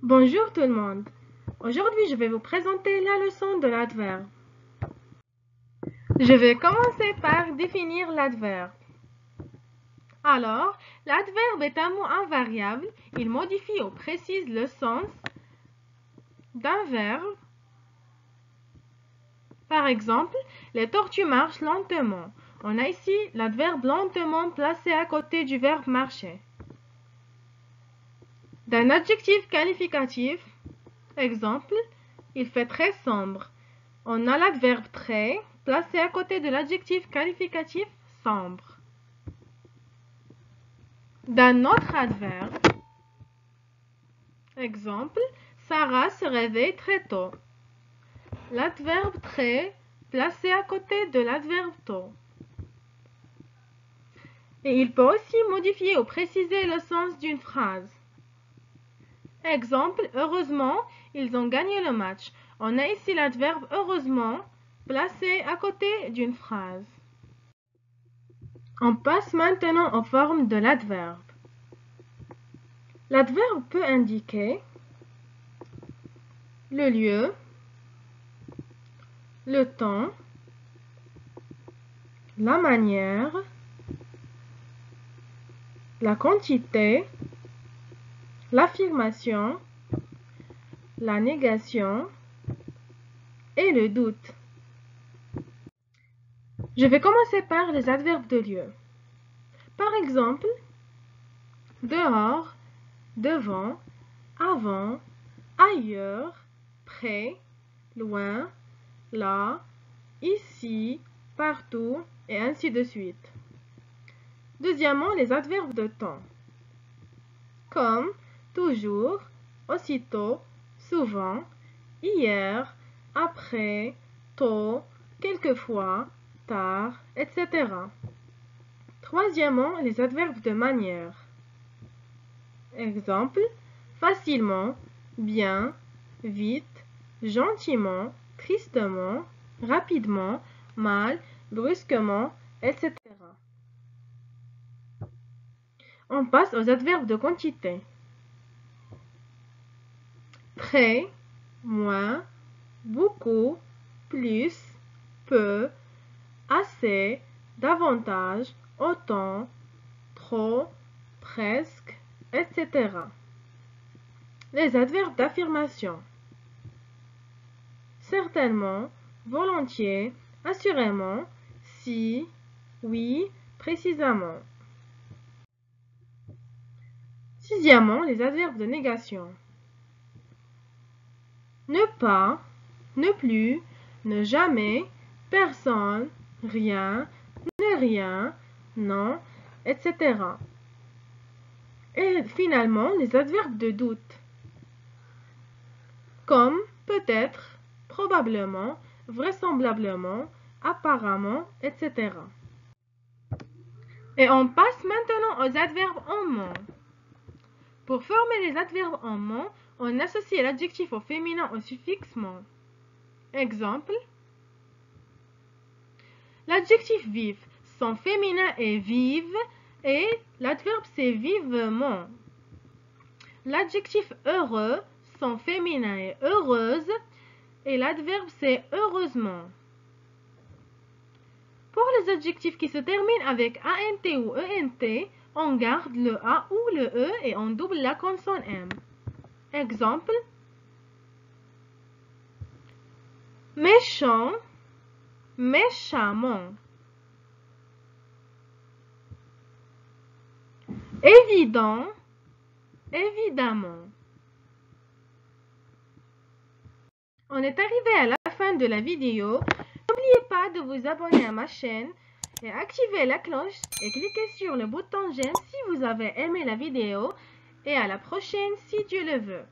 Bonjour tout le monde. Aujourd'hui, je vais vous présenter la leçon de l'adverbe. Je vais commencer par définir l'adverbe. Alors, l'adverbe est un mot invariable. Il modifie ou précise le sens d'un verbe. Par exemple, les tortues marchent lentement. On a ici l'adverbe lentement placé à côté du verbe marcher. D'un adjectif qualificatif, exemple, il fait très sombre. On a l'adverbe très placé à côté de l'adjectif qualificatif sombre. D'un autre adverbe, exemple, Sarah se réveille très tôt. L'adverbe très placé à côté de l'adverbe tôt. Et il peut aussi modifier ou préciser le sens d'une phrase. Exemple, heureusement, ils ont gagné le match. On a ici l'adverbe heureusement placé à côté d'une phrase. On passe maintenant aux formes de l'adverbe. L'adverbe peut indiquer le lieu, le temps, la manière, la quantité, l'affirmation, la négation et le doute. Je vais commencer par les adverbes de lieu. Par exemple, dehors, devant, avant, ailleurs, près, loin, là, ici, partout, et ainsi de suite. Deuxièmement, les adverbes de temps. Comme, toujours, aussitôt, souvent, hier, après, tôt, quelquefois, tard, etc. Troisièmement, les adverbes de manière. Exemple, facilement, bien, vite, gentiment, tristement, rapidement, mal, brusquement, etc. On passe aux adverbes de quantité. Très, moins, beaucoup, plus, peu, assez, davantage, autant, trop, presque, etc. Les adverbes d'affirmation. Certainement, volontiers, assurément, si, oui, précisément. Sixièmement, les adverbes de négation. Ne pas, ne plus, ne jamais, personne, rien, ne rien, non, etc. Et finalement, les adverbes de doute. Comme peut-être, probablement, vraisemblablement, apparemment, etc. Et on passe maintenant aux adverbes en ment. Pour former les adverbes en ment, on associe l'adjectif au féminin au suffixe ment. Exemple, l'adjectif vif, son féminin est vive et l'adverbe c'est vivement. L'adjectif heureux, son féminin est heureuse et l'adverbe c'est heureusement. Pour les adjectifs qui se terminent avec ANT ou ENT, on garde le A ou le E et on double la consonne M. Exemple, méchant, méchamment. Évident, évidemment. On est arrivé à la fin de la vidéo. N'oubliez pas de vous abonner à ma chaîne et activer la cloche et cliquez sur le bouton j'aime si vous avez aimé la vidéo et à la prochaine si Dieu le veut.